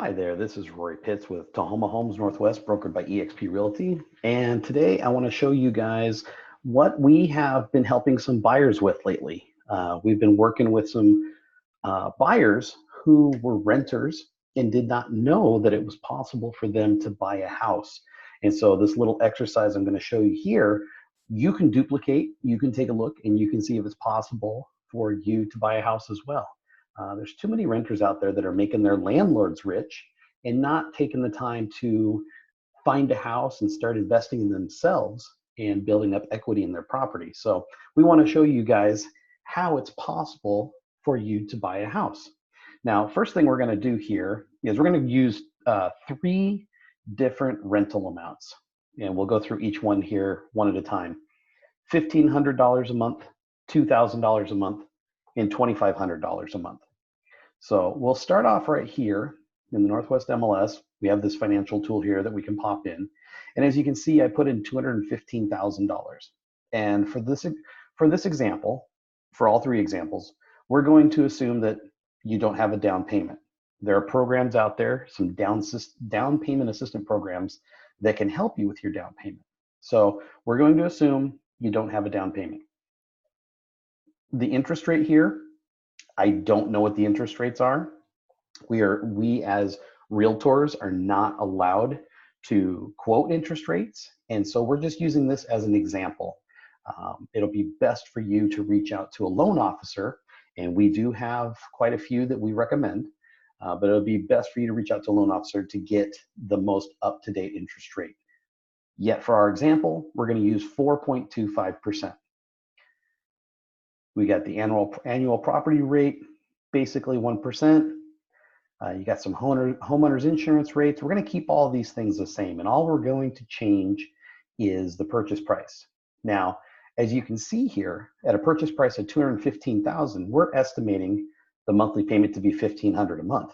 Hi there, this is Rory Pitts with Tahoma Homes Northwest, brokered by eXp Realty. And today I want to show you guys what we have been helping some buyers with lately. We've been working with some buyers who were renters and did not know that it was possible for them to buy a house. And so this little exercise I'm going to show you here, you can duplicate, you can take a look, and you can see if it's possible for you to buy a house as well. There's too many renters out there that are making their landlords rich and not taking the time to find a house and start investing in themselves and building up equity in their property. So we want to show you guys how it's possible for you to buy a house. Now, first thing we're going to do here is we're going to use three different rental amounts, and we'll go through each one here one at a time. $1,500 a month, $2,000 a month, and $2,500 a month. So we'll start off right here in the Northwest MLS. We have this financial tool here that we can pop in. And as you can see, I put in $215,000. And for this example, for all three examples, we're going to assume that you don't have a down payment. There are programs out there, some down payment assistance programs that can help you with your down payment. So we're going to assume you don't have a down payment. The interest rate here, I don't know what the interest rates are. We as realtors are not allowed to quote interest rates. And so we're just using this as an example. It'll be best for you to reach out to a loan officer. And we do have quite a few that we recommend, but it'll be best for you to reach out to a loan officer to get the most up-to-date interest rate. Yet for our example, we're going to use 4.25%. We got the annual property rate, basically 1%. You got some homeowners insurance rates. We're going to keep all of these things the same, and all we're going to change is the purchase price. Now, as you can see here, at a purchase price of $215,000, we're estimating the monthly payment to be $1,500 a month.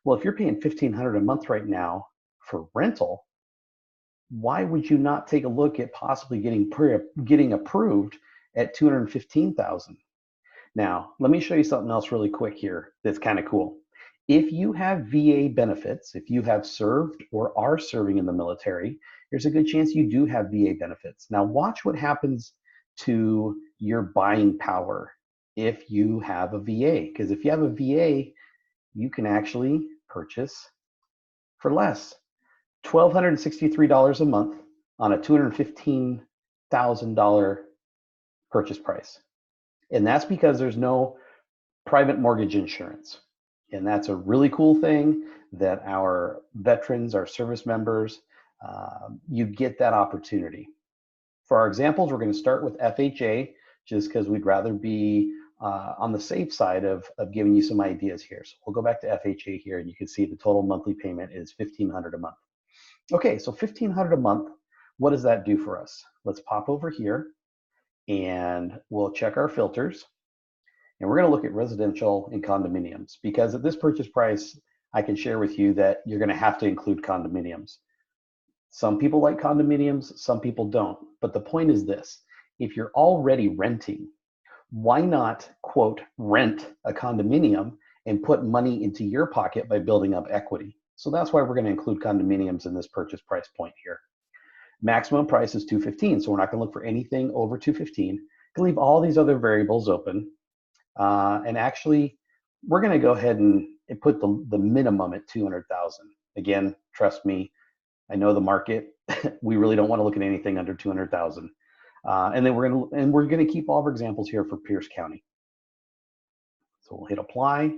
Well, if you're paying $1,500 a month right now for rental, why would you not take a look at possibly getting approved at $215,000? Now, let me show you something else really quick here that's kind of cool. If you have VA benefits, if you have served or are serving in the military, there's a good chance you do have VA benefits. Now, watch what happens to your buying power if you have a VA, because if you have a VA, you can actually purchase for less. $1,263 a month on a $215,000 purchase price. And that's because there's no private mortgage insurance. And that's a really cool thing that our veterans, our service members, you get that opportunity. For our examples, we're going to start with FHA, just because we'd rather be on the safe side of giving you some ideas here. So we'll go back to FHA here, and you can see the total monthly payment is $1,500 a month. Okay, so $1,500 a month, what does that do for us? Let's pop over here, and we'll check our filters. And we're going to look at residential and condominiums, because at this purchase price, I can share with you that you're going to have to include condominiums. Some people like condominiums, some people don't. But the point is this: if you're already renting, why not, quote, rent a condominium and put money into your pocket by building up equity? So that's why we're going to include condominiums in this purchase price point here. Maximum price is $215, so we're not going to look for anything over $215. Going to leave all these other variables open. And actually, we're going to go ahead and put the minimum at $200,000. Again, trust me, I know the market. We really don't want to look at anything under $200,000. And then we're going to keep all of our examples here for Pierce County. So we'll hit apply,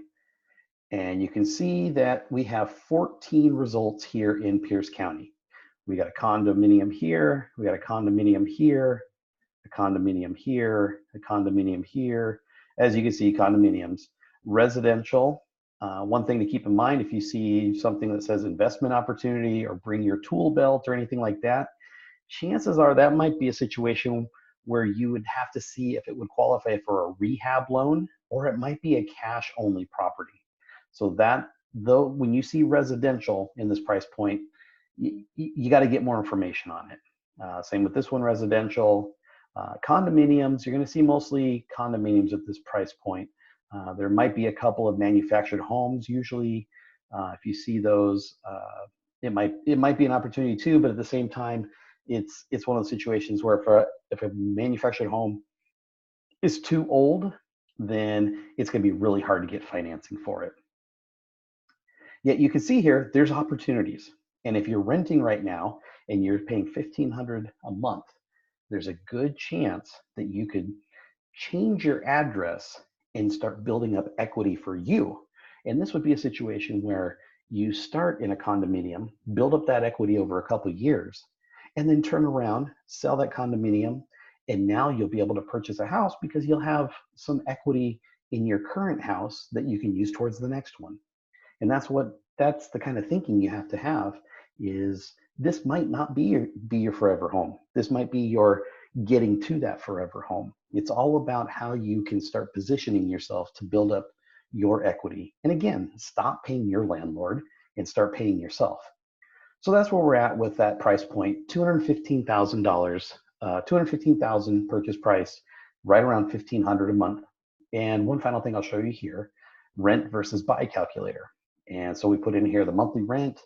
and you can see that we have 14 results here in Pierce County. We got a condominium here, we got a condominium here, a condominium here, a condominium here. As you can see, condominiums. Residential, one thing to keep in mind, if you see something that says investment opportunity or bring your tool belt or anything like that, chances are that might be a situation where you would have to see if it would qualify for a rehab loan, or it might be a cash only property. So that, though, when you see residential in this price point, you got to get more information on it. Same with this one, residential. Condominiums, you're going to see mostly condominiums at this price point. There might be a couple of manufactured homes. Usually If you see those, it might be an opportunity too, but at the same time, it's one of those situations where if a manufactured home is too old, then it's going to be really hard to get financing for it. Yet you can see here, there's opportunities. And if you're renting right now and you're paying $1,500 a month, there's a good chance that you could change your address and start building up equity for you. And this would be a situation where you start in a condominium, build up that equity over a couple of years, and then turn around, sell that condominium, and now you'll be able to purchase a house because you'll have some equity in your current house that you can use towards the next one. And that's the kind of thinking you have to have, is this might not be your forever home. This might be your getting to that forever home. It's all about how you can start positioning yourself to build up your equity. And again, stop paying your landlord and start paying yourself. So that's where we're at with that price point, $215,000, $215,000 purchase price, right around $1,500 a month. And one final thing I'll show you here, rent versus buy calculator. And so we put in here the monthly rent,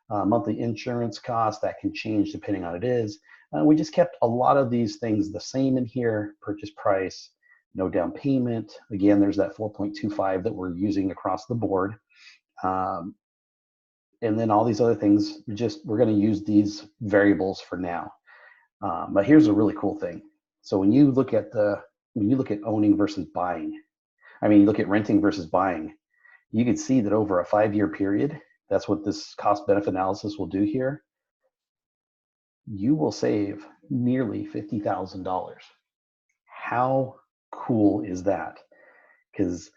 monthly insurance cost. That can change depending on what it is. We just kept a lot of these things the same in here. Purchase price, no down payment. Again, there's that 4.25 that we're using across the board. And then all these other things, we're going to use these variables for now. But here's a really cool thing. So when you look at owning versus buying, you look at renting versus buying, you can see that over a 5-year period, that's what this cost benefit analysis will do here. You will save nearly $50,000. How cool is that? Because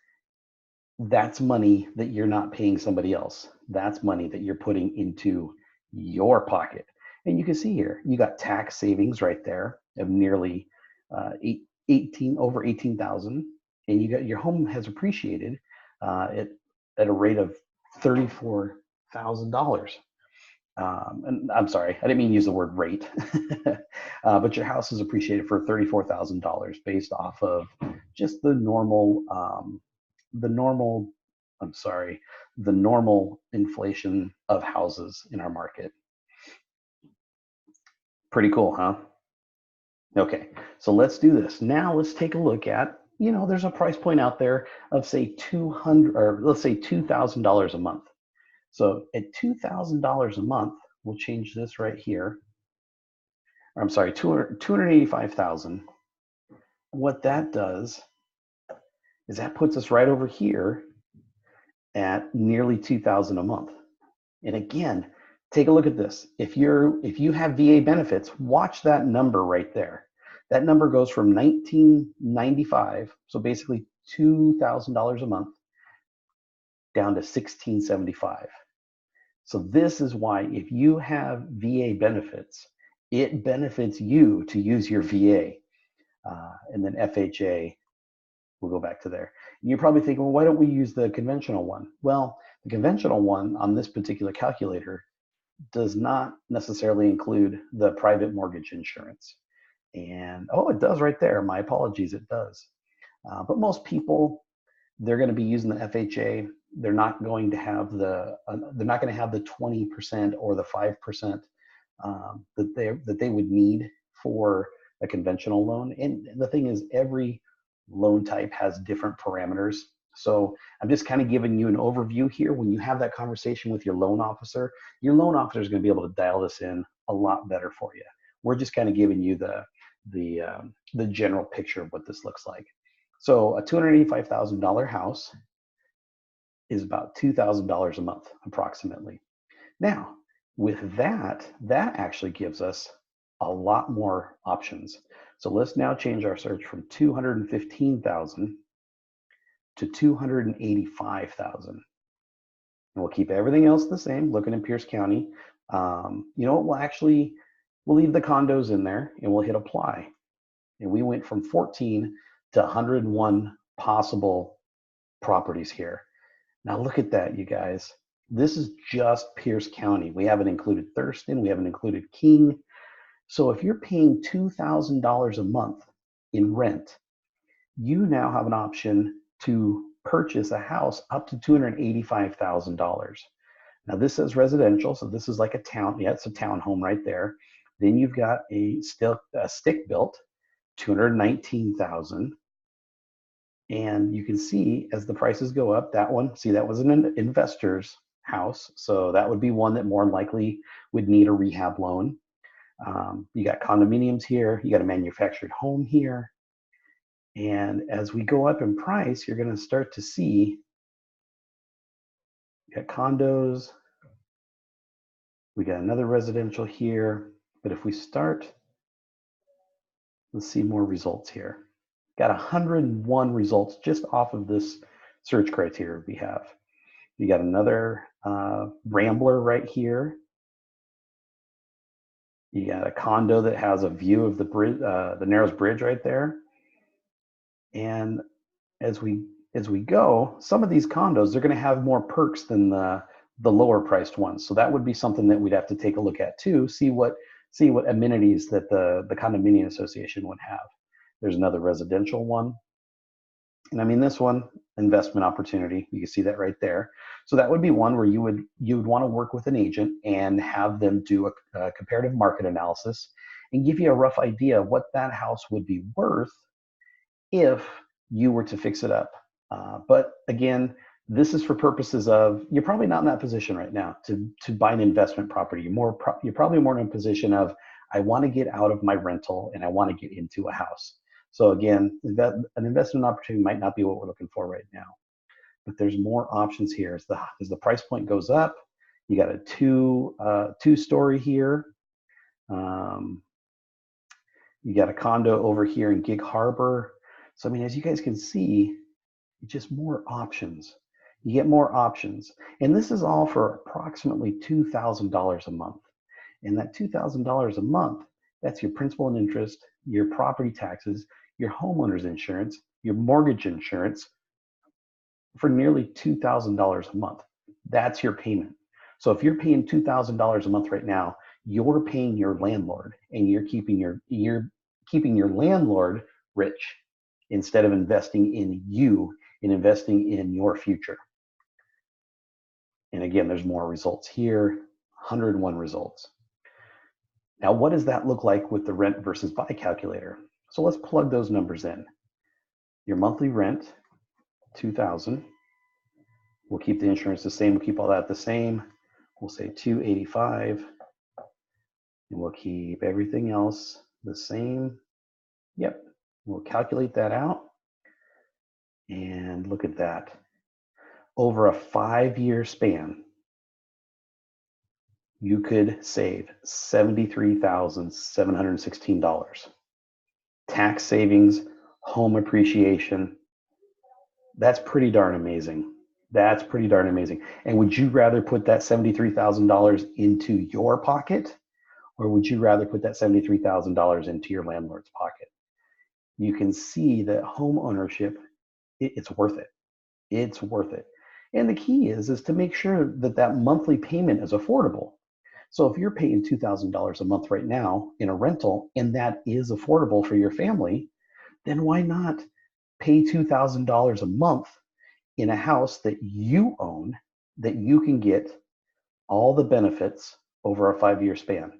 that's money that you're not paying somebody else. That's money that you're putting into your pocket. And you can see here, you got tax savings right there of nearly over 18,000, and your home has appreciated at a rate of $34,000. And I'm sorry, I didn't mean to use the word rate, but your house is appreciated for $34,000 based off of just the normal inflation of houses in our market. Pretty cool, huh? Okay, so let's do this. Now let's take a look at, there's a price point out there of say $2,000 a month. So at $2,000 a month, we'll change this right here. Or I'm sorry, $285,000. What that does is that puts us right over here at nearly $2,000 a month. And again, take a look at this. If you have VA benefits, watch that number right there. That number goes from $1,995, so basically $2,000 a month, down to $1,675. So this is why if you have VA benefits, it benefits you to use your VA. And then FHA, we'll go back to there. And you're probably thinking, well, why don't we use the conventional one? Well, the conventional one on this particular calculator does not necessarily include the private mortgage insurance. And, oh, it does right there. My apologies, it does. But most people, they're going to be using the FHA. They're not going to have the 20% or the 5% that they would need for a conventional loan. And the thing is, every loan type has different parameters. So I'm just kind of giving you an overview here. When you have that conversation with your loan officer is going to be able to dial this in a lot better for you. We're just kind of giving you the general picture of what this looks like. So a $285,000 house is about $2,000 a month, approximately. Now, with that actually gives us a lot more options. So let's now change our search from 215,000 to 285,000. And we'll keep everything else the same, looking in Pierce County. You know what, we'll leave the condos in there and we'll hit apply. And we went from 14 to 101 possible properties here. Now look at that, you guys. This is just Pierce County. We haven't included Thurston, we haven't included King. So if you're paying $2,000 a month in rent, you now have an option to purchase a house up to $285,000. Now this says residential, so this is like a town. Yeah, it's a townhome right there. Then you've got a stick built, 219,000. And you can see as the prices go up, that one, see, that was an investor's house. So that would be one that more likely would need a rehab loan. You got condominiums here, you got a manufactured home here. And as we go up in price, you're going to start to see, you got condos, we got another residential here. But if we start, let's see more results here. Got 101 results just off of this search criteria we have. You got another Rambler right here. You got a condo that has a view of the bridge, the Narrows Bridge right there. And as we go, some of these condos, they're going to have more perks than the lower priced ones. So that would be something that we'd have to take a look at too, see what amenities that the condominium association would have. There's another residential one. And I mean, this one, investment opportunity, you can see that right there. So that would be one where you would want to work with an agent and have them do a comparative market analysis and give you a rough idea of what that house would be worth if you were to fix it up. But again, this is for purposes of, you're probably not in that position right now to buy an investment property. You're probably more in a position of, I want to get out of my rental and I want to get into a house. So again, an investment opportunity might not be what we're looking for right now, but there's more options here. As the price point goes up, you got a two-story here. You got a condo over here in Gig Harbor. So I mean, as you guys can see, just more options. You get more options, and this is all for approximately $2,000 a month. And that $2,000 a month, that's your principal and interest, your property taxes, your homeowner's insurance, your mortgage insurance, for nearly $2,000 a month. That's your payment. So if you're paying $2,000 a month right now, you're paying your landlord, and you're keeping your landlord rich instead of investing in you and investing in your future. And again, there's more results here, 101 results. Now, what does that look like with the rent versus buy calculator? So let's plug those numbers in. Your monthly rent, $2,000. We'll keep the insurance the same. We'll keep all that the same. We'll say $285, and we'll keep everything else the same. Yep, we'll calculate that out. And look at that. Over a 5-year span, you could save $73,716. Tax savings, home appreciation. That's pretty darn amazing. That's pretty darn amazing. And would you rather put that $73,000 into your pocket, or would you rather put that $73,000 into your landlord's pocket? You can see that home ownership, it's worth it. It's worth it. And the key is to make sure that that monthly payment is affordable. So if you're paying $2,000 a month right now in a rental, and that is affordable for your family, then why not pay $2,000 a month in a house that you own, that you can get all the benefits over a 5-year span?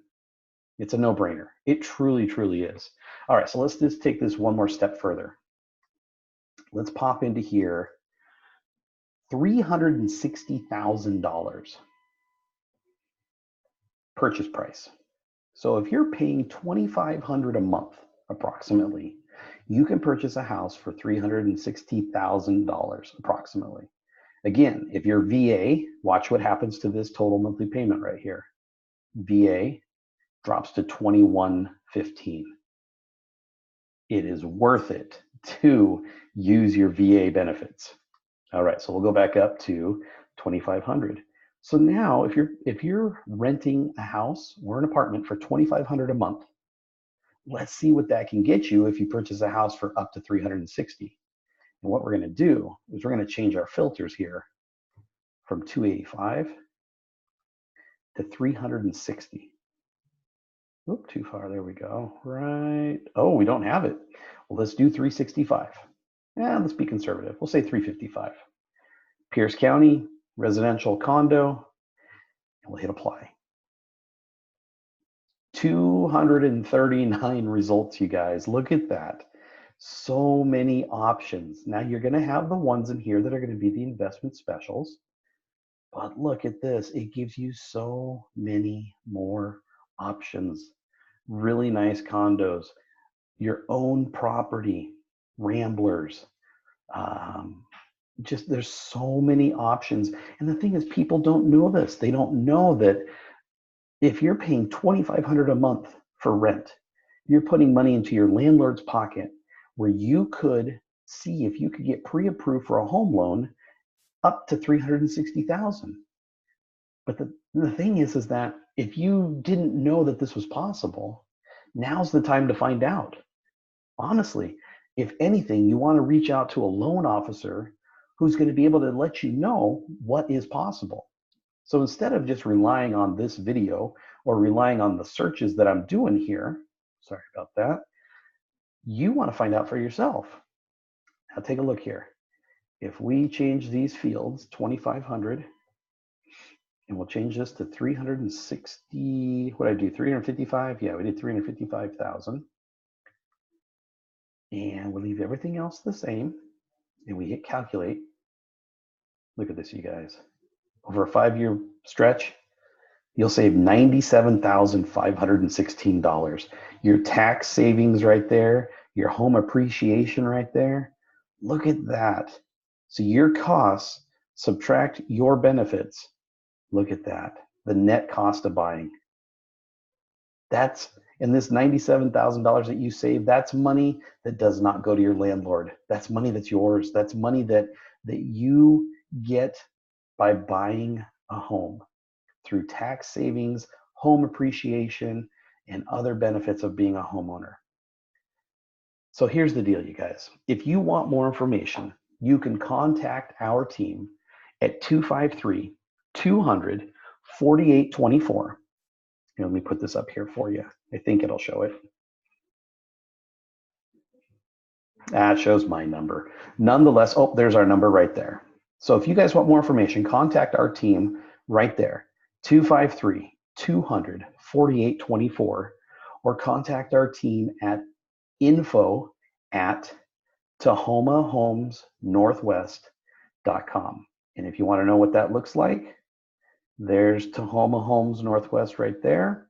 It's a no-brainer. It truly, truly is. All right, so let's just take this one more step further. Let's pop into here. $360,000 purchase price. So if you're paying $2,500 a month, approximately, you can purchase a house for $360,000 approximately. Again, if you're VA, watch what happens to this total monthly payment right here. VA drops to $2,115. It is worth it to use your VA benefits. All right, so we'll go back up to $2,500. So now if you're renting a house or an apartment for $2,500 a month, let's see what that can get you if you purchase a house for up to $360. And what we're going to do is we're going to change our filters here from $285 to $360. Oop, too far. There we go. Right. Oh, we don't have it. Well, let's do $365. Yeah, let's be conservative. We'll say $355. Pierce County, residential condo. And we'll hit apply. 239 results, you guys. Look at that. So many options. Now you're going to have the ones in here that are going to be the investment specials. But look at this. It gives you so many more options. Really nice condos, your own property, ramblers. Just there's so many options. And the thing is, people don't know this. They don't know that if you're paying $2,500 a month for rent, you're putting money into your landlord's pocket where you could see if you could get pre-approved for a home loan up to $360,000. But the thing is that if you didn't know that this was possible, now's the time to find out. Honestly, if anything, you want to reach out to a loan officer who's going to be able to let you know what is possible. So instead of just relying on this video or relying on the searches that I'm doing here, sorry about that, you want to find out for yourself. Now take a look here. If we change these fields, 2,500, and we'll change this to 360, what did I do, 355? Yeah, we did 355,000. And we'll leave everything else the same, and we hit calculate. Look at this, you guys. Over a 5-year stretch, you'll save $97,516. Your tax savings right there, your home appreciation right there. Look at that. So your costs subtract your benefits. Look at that. The net cost of buying. That's in this $97,000 that you save, that's money that does not go to your landlord. That's money that's yours. That's money that you get by buying a home through tax savings, home appreciation, and other benefits of being a homeowner. So here's the deal, you guys. If you want more information, you can contact our team at 253-200-4824. Let me put this up here for you. I think it'll show it. It shows my number. Nonetheless, oh, there's our number right there. So if you guys want more information, contact our team right there, 253-200-4824, or contact our team at info@tahomahomesnorthwest.com. And if you want to know what that looks like, there's Tahoma Homes Northwest right there,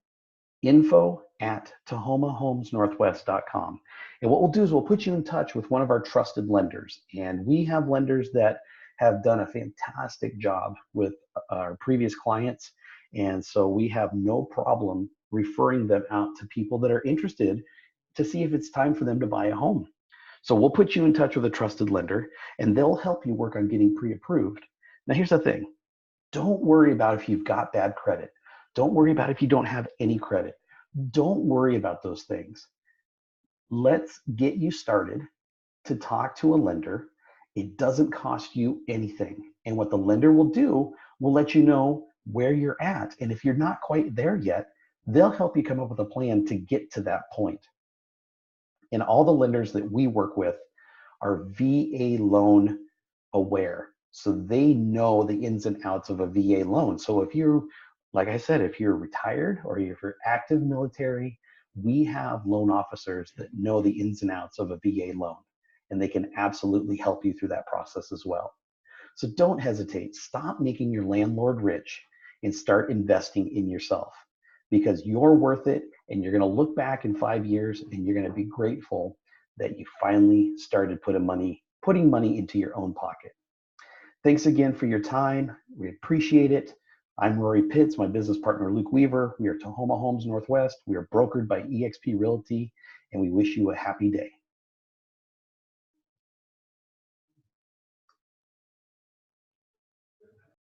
info@tahomahomesnorthwest.com. And what we'll do is we'll put you in touch with one of our trusted lenders. And we have lenders that have done a fantastic job with our previous clients. And so we have no problem referring them out to people that are interested to see if it's time for them to buy a home. So we'll put you in touch with a trusted lender, and they'll help you work on getting pre-approved. Now, here's the thing. Don't worry about if you've got bad credit. Don't worry about if you don't have any credit. Don't worry about those things. Let's get you started to talk to a lender. It doesn't cost you anything. And what the lender will do, will let you know where you're at. And if you're not quite there yet, they'll help you come up with a plan to get to that point. And all the lenders that we work with are VA loan aware. So they know the ins and outs of a VA loan. So if you're, like I said, if you're retired or if you're active military, we have loan officers that know the ins and outs of a VA loan, and they can absolutely help you through that process as well. So don't hesitate. Stop making your landlord rich and start investing in yourself, because you're worth it, and you're going to look back in 5 years and you're going to be grateful that you finally started putting money into your own pocket. Thanks again for your time. We appreciate it. I'm Rory Pitts, my business partner, Luke Weaver. We are Tahoma Homes Northwest. We are brokered by eXp Realty, and we wish you a happy day.